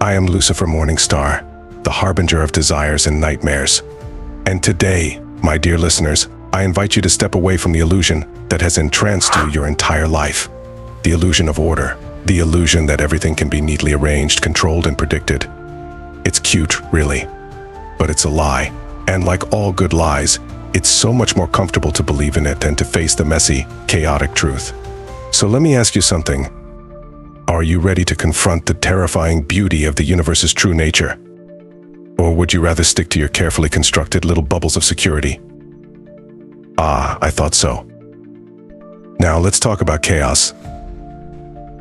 I am Lucifer Morningstar, the harbinger of desires and nightmares. And today, my dear listeners, I invite you to step away from the illusion that has entranced you your entire life. The illusion of order, the illusion that everything can be neatly arranged, controlled, and predicted. It's cute, really, but it's a lie. And like all good lies, it's so much more comfortable to believe in it than to face the messy, chaotic truth. So let me ask you something. Are you ready to confront the terrifying beauty of the universe's true nature? Or would you rather stick to your carefully constructed little bubbles of security? Ah, I thought so. Now let's talk about chaos.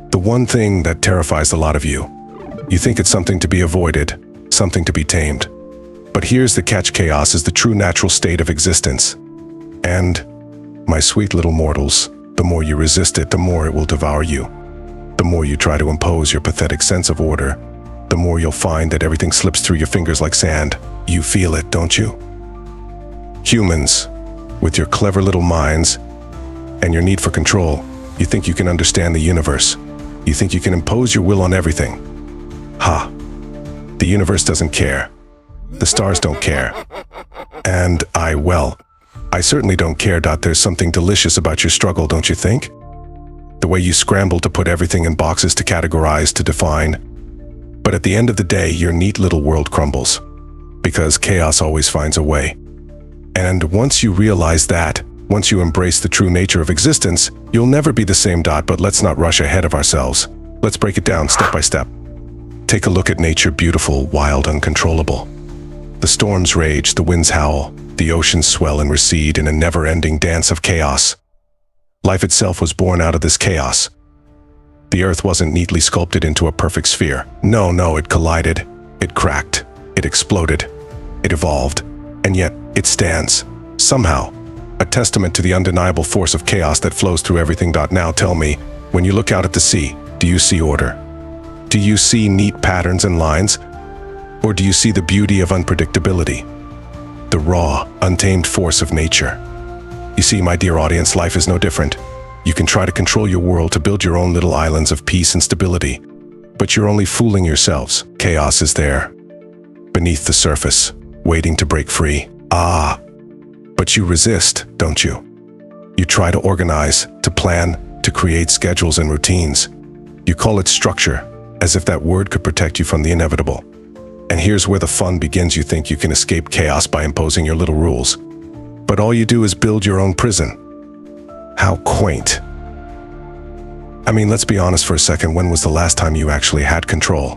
The one thing that terrifies a lot of you. You think it's something to be avoided, something to be tamed. But here's the catch: chaos is the true natural state of existence. And, my sweet little mortals, the more you resist it, the more it will devour you. The more you try to impose your pathetic sense of order, the more you'll find that everything slips through your fingers like sand. You feel it, don't you? Humans, with your clever little minds and your need for control, you think you can understand the universe. You think you can impose your will on everything. Ha! The universe doesn't care. The stars don't care. And I certainly don't care. There's something delicious about your struggle, don't you think? The way you scramble to put everything in boxes, to categorize, to define. But at the end of the day, your neat little world crumbles. Because chaos always finds a way. And once you realize that, once you embrace the true nature of existence, you'll never be the same. But let's not rush ahead of ourselves. Let's break it down step by step. Take a look at nature, beautiful, wild, uncontrollable. The storms rage, the winds howl, the oceans swell and recede in a never-ending dance of chaos. Life itself was born out of this chaos. The earth wasn't neatly sculpted into a perfect sphere. No, it collided, it cracked, it exploded, it evolved, and yet it stands, somehow, a testament to the undeniable force of chaos that flows through everything. Now tell me, when you look out at the sea, do you see order? Do you see neat patterns and lines? Or do you see the beauty of unpredictability? The raw, untamed force of nature? You see, my dear audience, life is no different. You can try to control your world, to build your own little islands of peace and stability. But you're only fooling yourselves. Chaos is there, beneath the surface, waiting to break free. But you resist, don't you? You try to organize, to plan, to create schedules and routines. You call it structure, as if that word could protect you from the inevitable. And here's where the fun begins. You think you can escape chaos by imposing your little rules. But all you do is build your own prison. How quaint. I mean, let's be honest for a second. When was the last time you actually had control?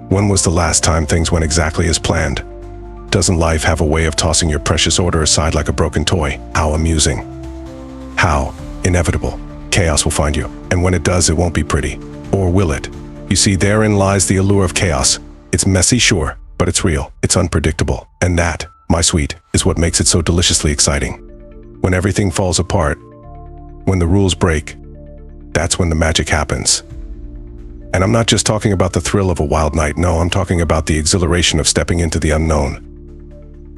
When was the last time things went exactly as planned? Doesn't life have a way of tossing your precious order aside like a broken toy? How amusing. How inevitable. Chaos will find you. And when it does, it won't be pretty. Or will it? You see, therein lies the allure of chaos. It's messy, sure, but it's real. It's unpredictable. And that, my sweet, is what makes it so deliciously exciting. When everything falls apart, when the rules break, that's when the magic happens. And I'm not just talking about the thrill of a wild night. No, I'm talking about the exhilaration of stepping into the unknown.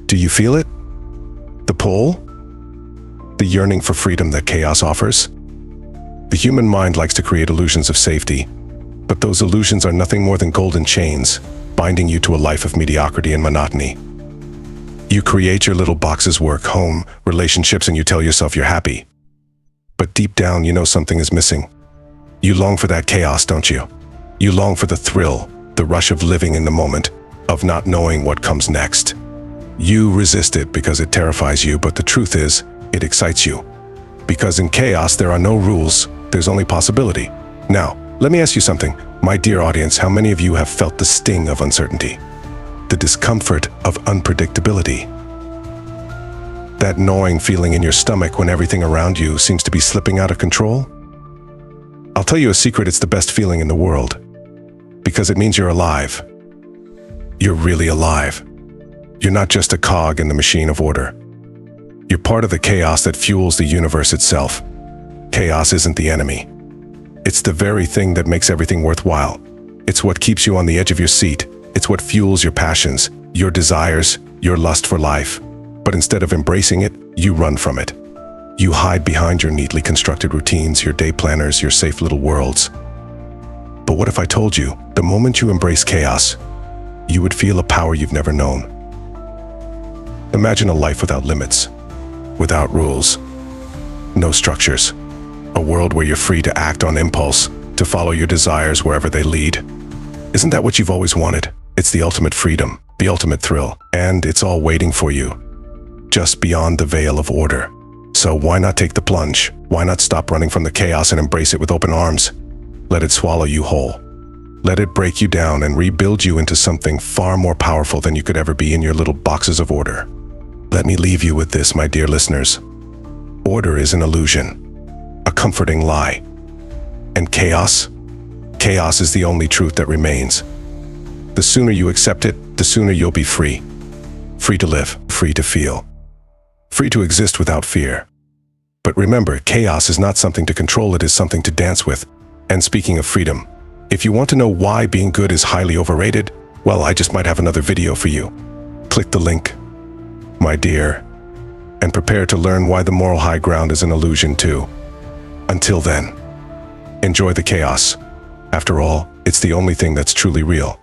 Do you feel it? The pull? The yearning for freedom that chaos offers? The human mind likes to create illusions of safety, but those illusions are nothing more than golden chains, binding you to a life of mediocrity and monotony. You create your little boxes: work, home, relationships, and you tell yourself you're happy. But deep down, you know something is missing. You long for that chaos, don't you? You long for the thrill, the rush of living in the moment, of not knowing what comes next. You resist it because it terrifies you, but the truth is, it excites you. Because in chaos, there are no rules, there's only possibility. Now, let me ask you something. My dear audience, how many of you have felt the sting of uncertainty? The discomfort of unpredictability? That gnawing feeling in your stomach when everything around you seems to be slipping out of control? I'll tell you a secret, it's the best feeling in the world. Because it means you're alive. You're really alive. You're not just a cog in the machine of order. You're part of the chaos that fuels the universe itself. Chaos isn't the enemy. It's the very thing that makes everything worthwhile. It's what keeps you on the edge of your seat. It's what fuels your passions, your desires, your lust for life. But instead of embracing it, you run from it. You hide behind your neatly constructed routines, your day planners, your safe little worlds. But what if I told you, the moment you embrace chaos, you would feel a power you've never known? Imagine a life without limits, without rules, no structures. A world where you're free to act on impulse, to follow your desires wherever they lead. Isn't that what you've always wanted? It's the ultimate freedom, the ultimate thrill, and it's all waiting for you, just beyond the veil of order. So why not take the plunge? Why not stop running from the chaos and embrace it with open arms? Let it swallow you whole. Let it break you down and rebuild you into something far more powerful than you could ever be in your little boxes of order. Let me leave you with this, my dear listeners. Order is an illusion, a comforting lie. And chaos? Chaos is the only truth that remains. The sooner you accept it, the sooner you'll be free. Free to live, free to feel. Free to exist without fear. But remember, chaos is not something to control, it is something to dance with. And speaking of freedom, if you want to know why being good is highly overrated, well, I just might have another video for you. Click the link, my dear, and prepare to learn why the moral high ground is an illusion too. Until then, enjoy the chaos. After all, it's the only thing that's truly real.